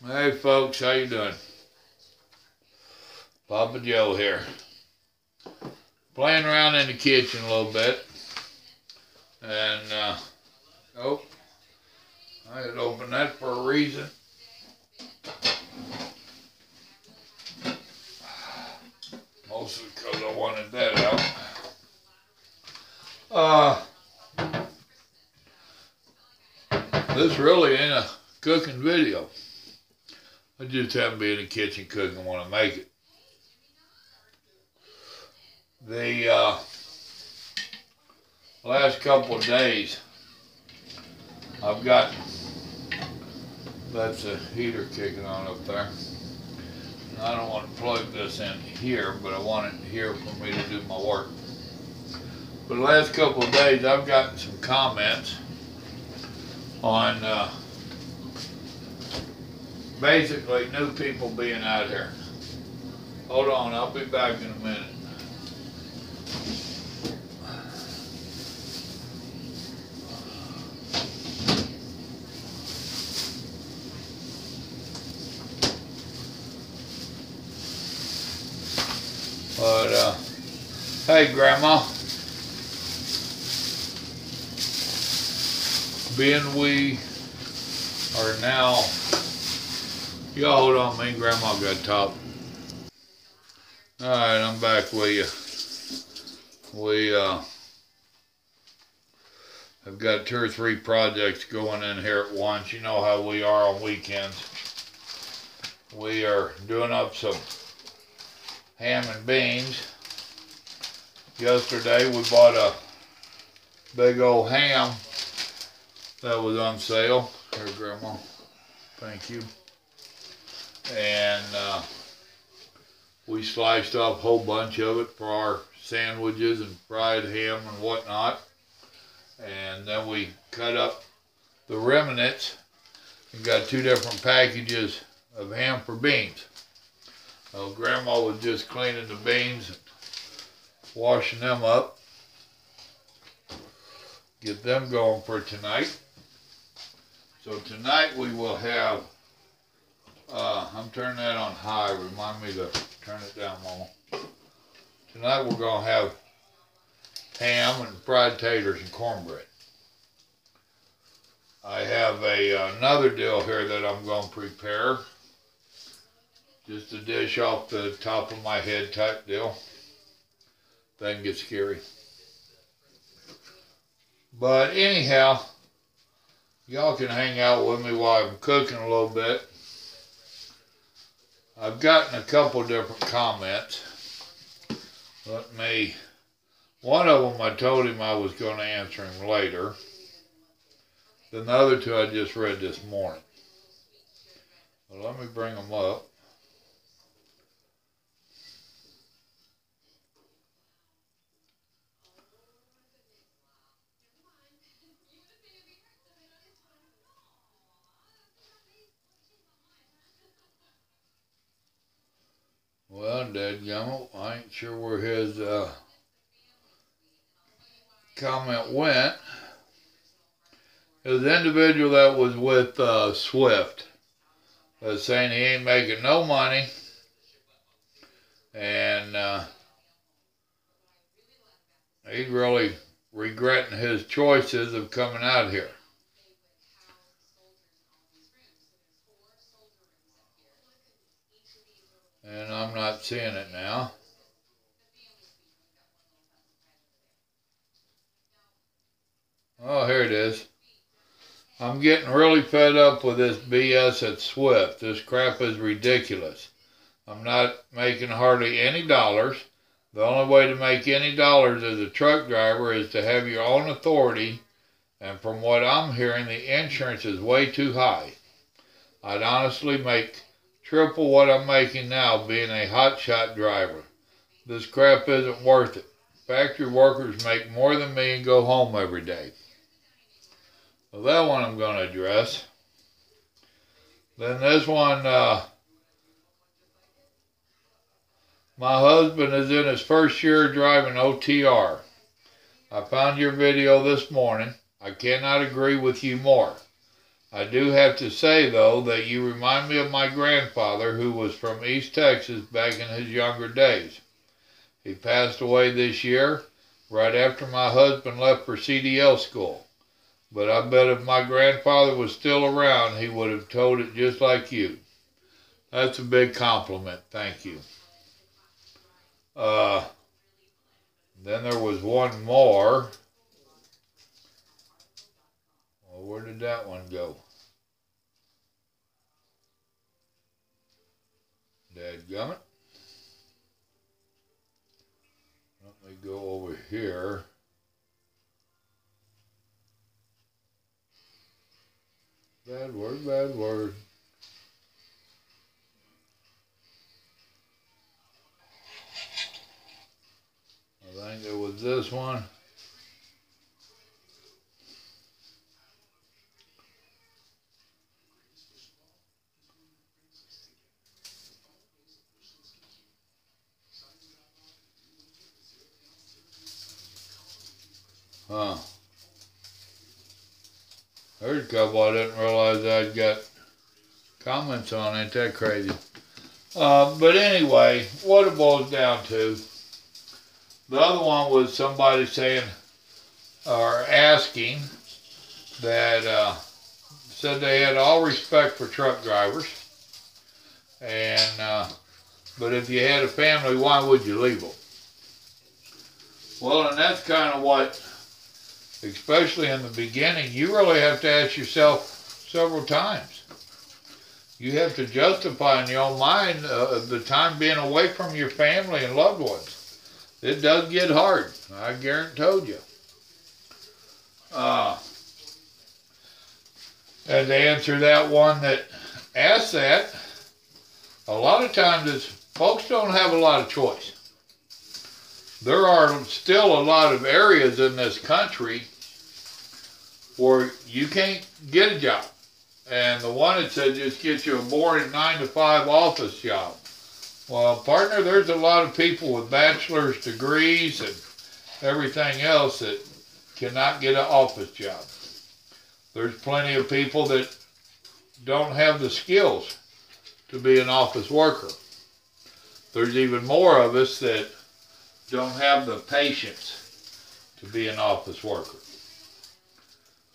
Hey folks, how you doing? Papa Joe here. Playing around in the kitchen a little bit. And, oh, I had opened that for a reason. Mostly because I wanted that out. This really ain't a cooking video. I just happen to be in the kitchen cooking when I make it. The last couple of days, I've got, that's a heater kicking on up there. I don't want to plug this in here, but I want it here for me to do my work. But the last couple of days, I've gotten some comments on basically new people being out here. Hold on, I'll be back in a minute. But, hey Grandma, being we are now, y'all hold on, me and Grandma got to talk. Alright, I'm back with you. We have got 2 or 3 projects going in here at once. You know how we are on weekends. We are doing up some ham and beans. Yesterday we bought a big old ham that was on sale. Here, Grandma. Thank you. And we sliced off a whole bunch of it for our sandwiches and fried ham and whatnot. And then we cut up the remnants and got 2 different packages of ham for beans. Grandma was just cleaning the beans and washing them up. Get them going for tonight. So tonight we will have, I'm turning that on high, remind me to turn it down, Mama. Tonight we're going to have ham and fried taters and cornbread. I have another deal here that I'm going to prepare. Just a dish off the top of my head type deal. That can get scary. But anyhow, y'all can hang out with me while I'm cooking a little bit. I've gotten a couple different comments. One of them I told him I was going to answer him later. Then the other 2 I just read this morning. Well, let me bring them up. Well, dadgummit, I ain't sure where his comment went. It was the individual that was with Swift saying he ain't making no money, and he's really regretting his choices of coming out here. And I'm not seeing it now. Oh, here it is. I'm getting really fed up with this BS at Swift. This crap is ridiculous. I'm not making hardly any dollars. The only way to make any dollars as a truck driver is to have your own authority. And from what I'm hearing, the insurance is way too high. I'd honestly make triple what I'm making now being a hotshot driver. This crap isn't worth it. Factory workers make more than me and go home every day. So that one I'm going to address. Then this one, my husband is in his first year driving OTR. I found your video this morning. I cannot agree with you more. I do have to say, though, that you remind me of my grandfather, who was from East Texas back in his younger days. He passed away this year, right after my husband left for CDL school. But I bet if my grandfather was still around, he would have told it just like you. That's a big compliment. Thank you. Then there was one more. Well, where did that one go? Dadgummit. Let me go over here. Bad word, bad word. I think it was this one. Huh. There's a couple I didn't realize I'd got comments on. Ain't that crazy? But anyway, what it boils down to, the other one was somebody saying, or asking, that said they had all respect for truck drivers, and but if you had a family, why would you leave them? Well, and that's kind of what, especially in the beginning, you really have to ask yourself several times. You have to justify in your own mind the time being away from your family and loved ones. It does get hard, I guarantee you. And to answer that one that asked that, a lot of times it's folks don't have a lot of choice. There are still a lot of areas in this country where you can't get a job. And the one that said just get you a boring 9-to-5 office job. Well, partner, there's a lot of people with bachelor's degrees and everything else that cannot get an office job. There's plenty of people that don't have the skills to be an office worker. There's even more of us that don't have the patience to be an office worker.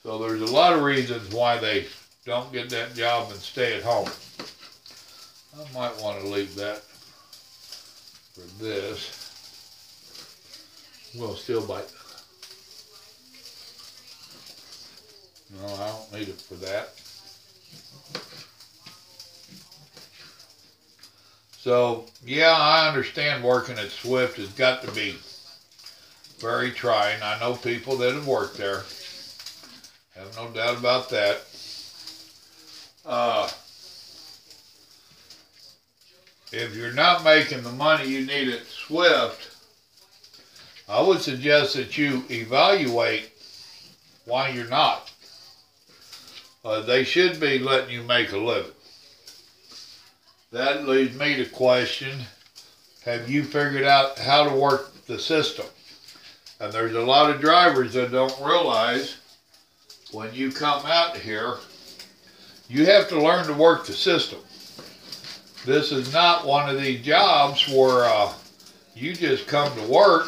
So there's a lot of reasons why they don't get that job and stay at home. I might want to leave that for this. We'll still bite. No, I don't need it for that. So, yeah, I understand working at Swift has got to be very trying. I know people that have worked there. Have no doubt about that. If you're not making the money you need at Swift, I would suggest that you evaluate why you're not. They should be letting you make a living. That leads me to question, have you figured out how to work the system? And there's a lot of drivers that don't realize when you come out here, you have to learn to work the system. This is not one of these jobs where you just come to work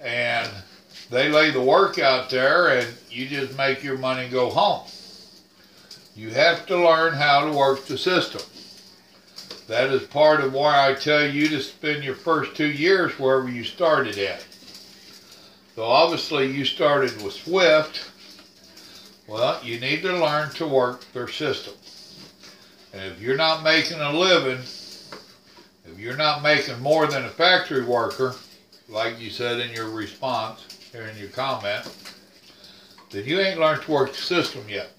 and they lay the work out there and you just make your money and go home. You have to learn how to work the system. That is part of why I tell you to spend your first 2 years wherever you started at. So obviously you started with Swift. Well, you need to learn to work their system. And if you're not making a living, if you're not making more than a factory worker, like you said in your response, or in your comment, then you ain't learned to work the system yet.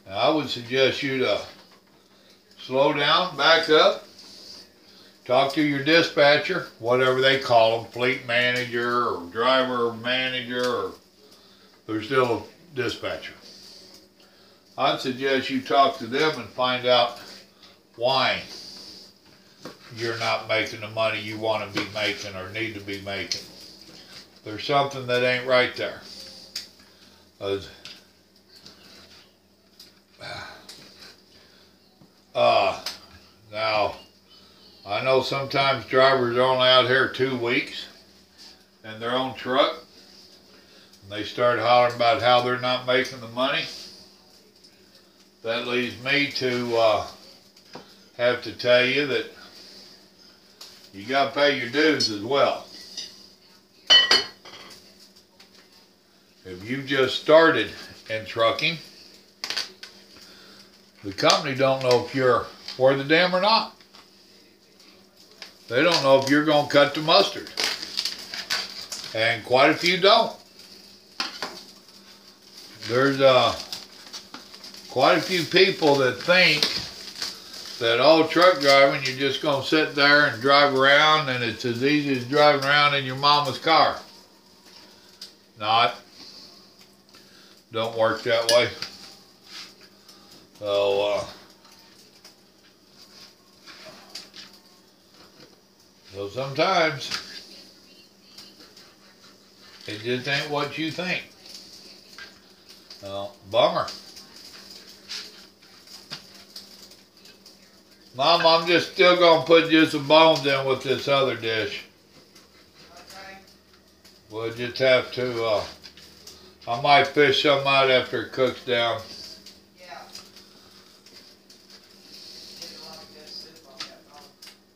Now, I would suggest you to slow down, back up, talk to your dispatcher, whatever they call them, fleet manager or driver manager, or they're still a dispatcher. I'd suggest you talk to them and find out why you're not making the money you want to be making or need to be making. There's something that ain't right there. know sometimes drivers are only out here 2 weeks in their own truck, and they start hollering about how they're not making the money. That leads me to have to tell you that you got to pay your dues as well. If you just started in trucking, the company don't know if you're worth a damn or not. They don't know if you're going to cut the mustard. And quite a few don't. There's quite a few people that think that all truck driving, you're just going to sit there and drive around and it's as easy as driving around in your mama's car. Not. Don't work that way. So sometimes it just ain't what you think. Bummer. Mom, I'm just still gonna put just some bones in with this other dish. Okay. We'll just have to, I might fish some out after it cooks down. Yeah. Get a lot of good soup on that bone.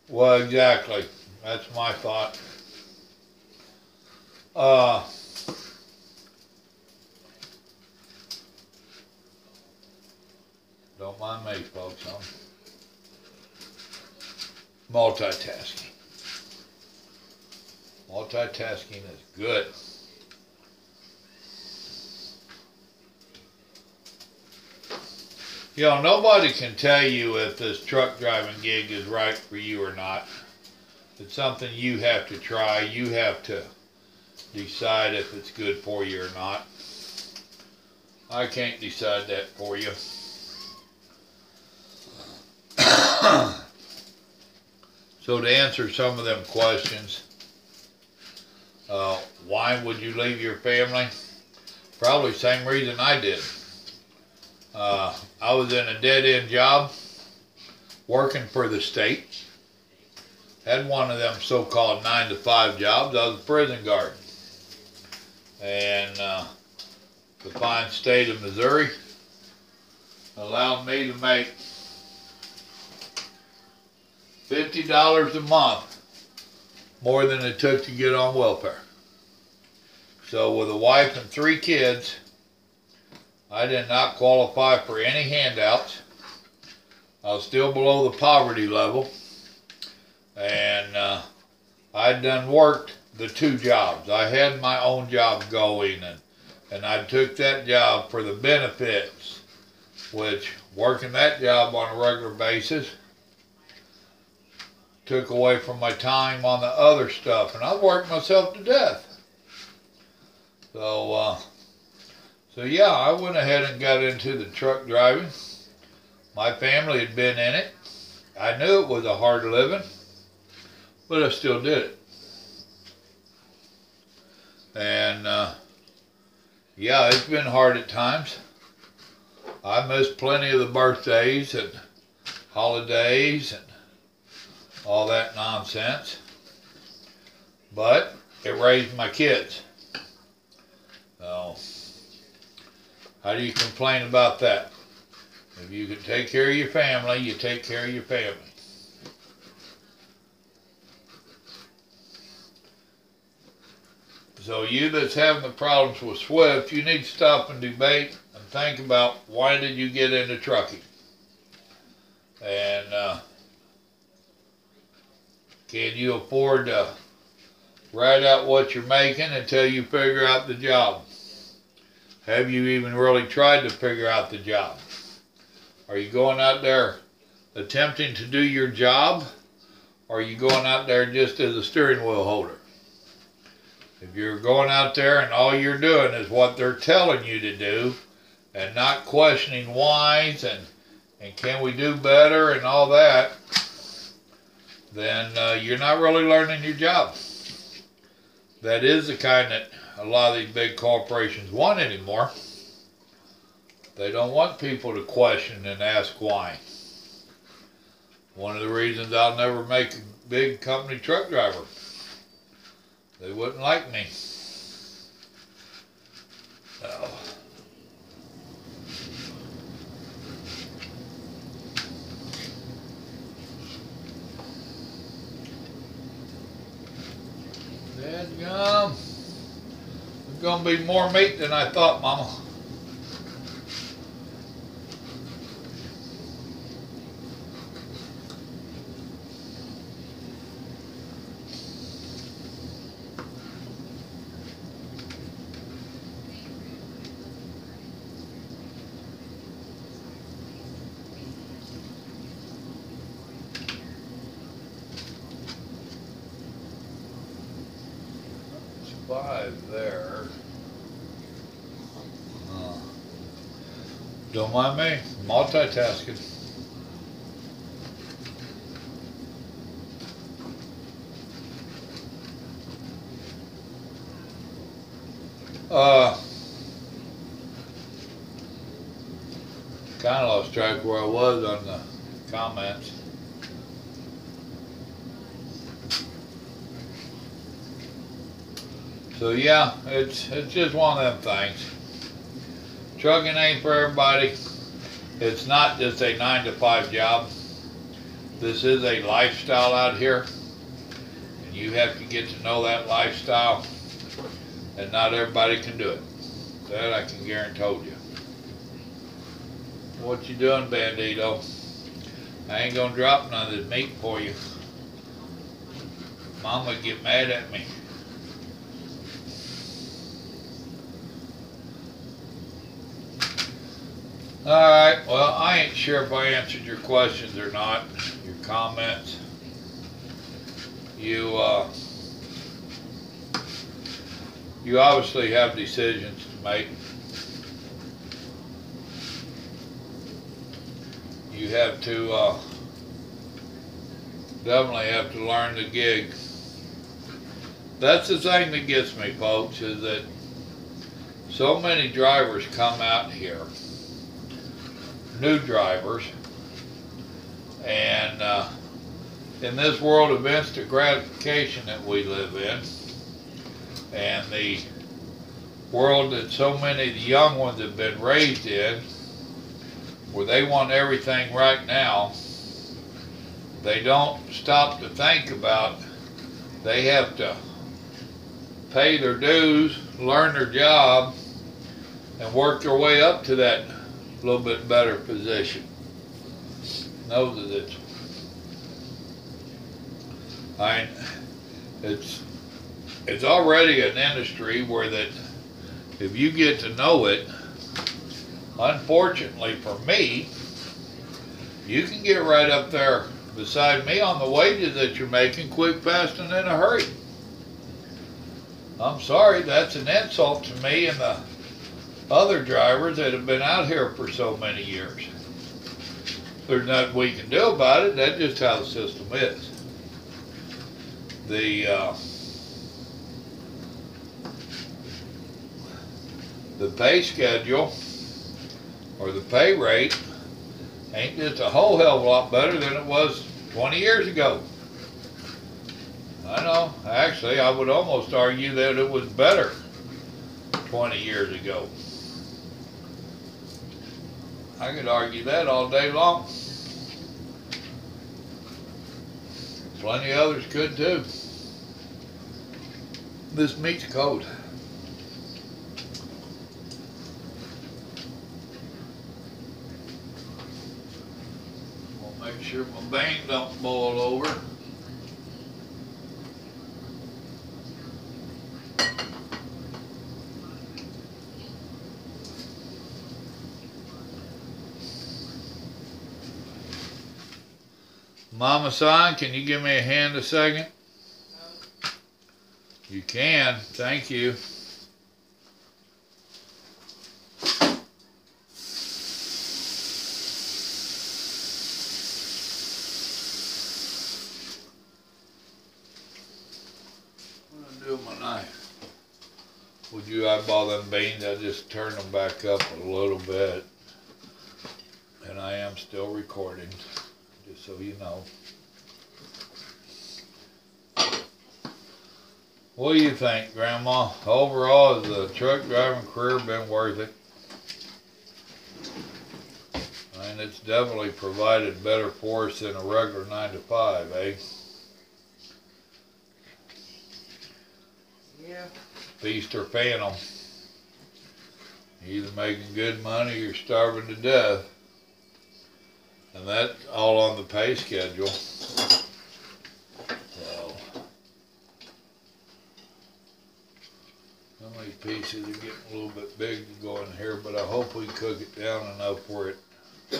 Well, exactly. That's my thought. Don't mind me, folks. I'm multitasking. Multitasking is good. You know, nobody can tell you if this truck driving gig is right for you or not. It's something you have to try. You have to decide if it's good for you or not. I can't decide that for you. So to answer some of them questions, why would you leave your family? Probably the same reason I did. I was in a dead-end job, working for the state. Had one of them so-called 9-to-5 jobs. I was a prison guard. And the fine state of Missouri allowed me to make $50 a month more than it took to get on welfare. So with a wife and 3 kids, I did not qualify for any handouts. I was still below the poverty level. And I'd done worked the 2 jobs. I had my own job going, and I took that job for the benefits, which working that job on a regular basis took away from my time on the other stuff, and I worked myself to death. So yeah, I went ahead and got into the truck driving. My family had been in it. I knew it was a hard living, but I still did it. And yeah, it's been hard at times. I missed plenty of the birthdays and holidays and all that nonsense. But it raised my kids. So, how do you complain about that? If you can take care of your family, you take care of your family. So you that's having the problems with Swift, you need to stop and debate and think about why did you get into trucking? And can you afford to write out what you're making until you figure out the job? Have you even really tried to figure out the job? Are you going out there attempting to do your job? Or are you going out there just as a steering wheel holder? If you're going out there and all you're doing is what they're telling you to do and not questioning whys and can we do better and all that, then you're not really learning your job. That is the kind that a lot of these big corporations want anymore. They don't want people to question and ask why. One of the reasons I'll never make a big company truck driver. They wouldn't like me. Oh. Dadgum. There's gonna be more meat than I thought, Mama. Five there. Don't mind me, multitasking. Kind of lost track where I was on the comments. So yeah, it's just one of them things. Trucking ain't for everybody. It's not just a 9-to-5 job. This is a lifestyle out here, and you have to get to know that lifestyle, and not everybody can do it. That I can guarantee you. What you doing, Bandito? I ain't gonna drop none of this meat for you. Mama get mad at me. Alright, well, I ain't sure if I answered your questions or not, your comments. You obviously have decisions to make. You have to definitely have to learn the gig. That's the thing that gets me, folks, is that so many drivers come out here, new drivers, and in this world of instant gratification that we live in, and the world that so many of the young ones have been raised in, where they want everything right now, they don't stop to think about they have to pay their dues, learn their job, and work their way up to that little bit better position. Know that it's already an industry where that if you get to know it, unfortunately for me, you can get right up there beside me on the wages that you're making quick, fast, and in a hurry. I'm sorry, that's an insult to me and the other drivers that have been out here for so many years. There's nothing we can do about it. That's just how the system is. The pay schedule or the pay rate ain't just a whole hell of a lot better than it was 20 years ago. I know, actually, I would almost argue that it was better 20 years ago. I could argue that all day long. Plenty of others could too. This meat's cold. I'll make sure my vein don't boil over. Mama San, can you give me a hand a second? You can, thank you. What do I do with my knife? Would you eyeball them beans? I just turned them back up a little bit. And I am still recording. just so you know. What do you think, Grandma? Overall, has the truck driving career been worth it? I mean, it's definitely provided better for us than a regular 9 to 5, eh? Yeah. Feast or famine. You're either making good money or you're starving to death. And that's all on the pay schedule. So, how many pieces are getting a little bit big to go in here, but I hope we cook it down enough where it... I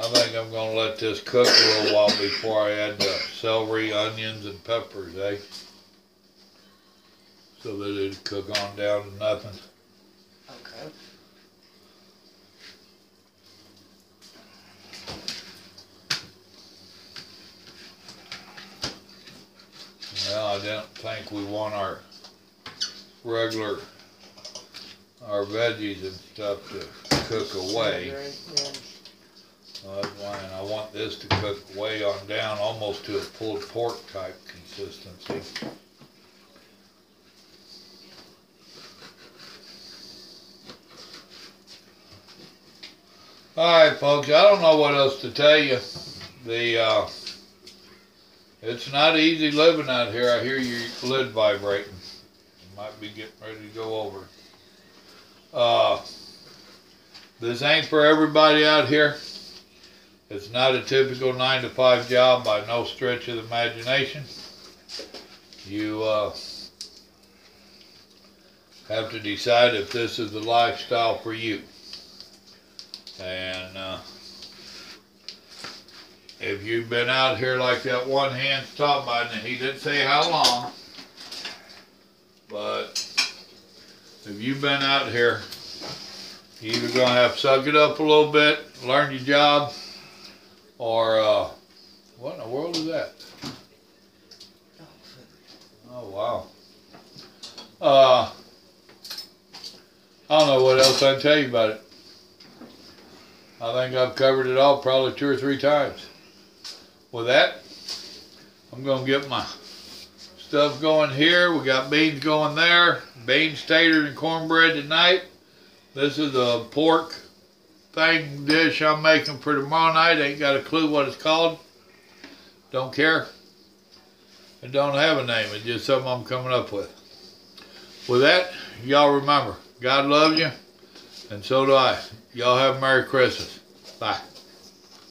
think I'm going to let this cook a little while before I add the celery, onions, and peppers, eh? So that it'll cook on down to nothing. Okay. Well, I don't think we want our regular, our veggies and stuff to cook away. That's why I want this to cook way on down, almost to a pulled pork type consistency. Alright folks, I don't know what else to tell you. It's not easy living out here. I hear your lid vibrating. You might be getting ready to go over. This ain't for everybody out here. It's not a typical 9 to 5 job by no stretch of the imagination. You have to decide if this is the lifestyle for you. And if you've been out here like that one hand's talking about, and he didn't say how long, but if you've been out here, you're either going to have to suck it up a little bit, learn your job, or what in the world is that? Oh, wow. I don't know what else I can tell you about it. I think I've covered it all probably 2 or 3 times. With that, I'm going to get my stuff going here. We got beans going there. Beans, taters, and cornbread tonight. This is a pork dish I'm making for tomorrow night. Ain't got a clue what it's called. Don't care. It don't have a name. It's just something I'm coming up with. With that, y'all remember, God loves you, and so do I. Y'all have a Merry Christmas. Bye.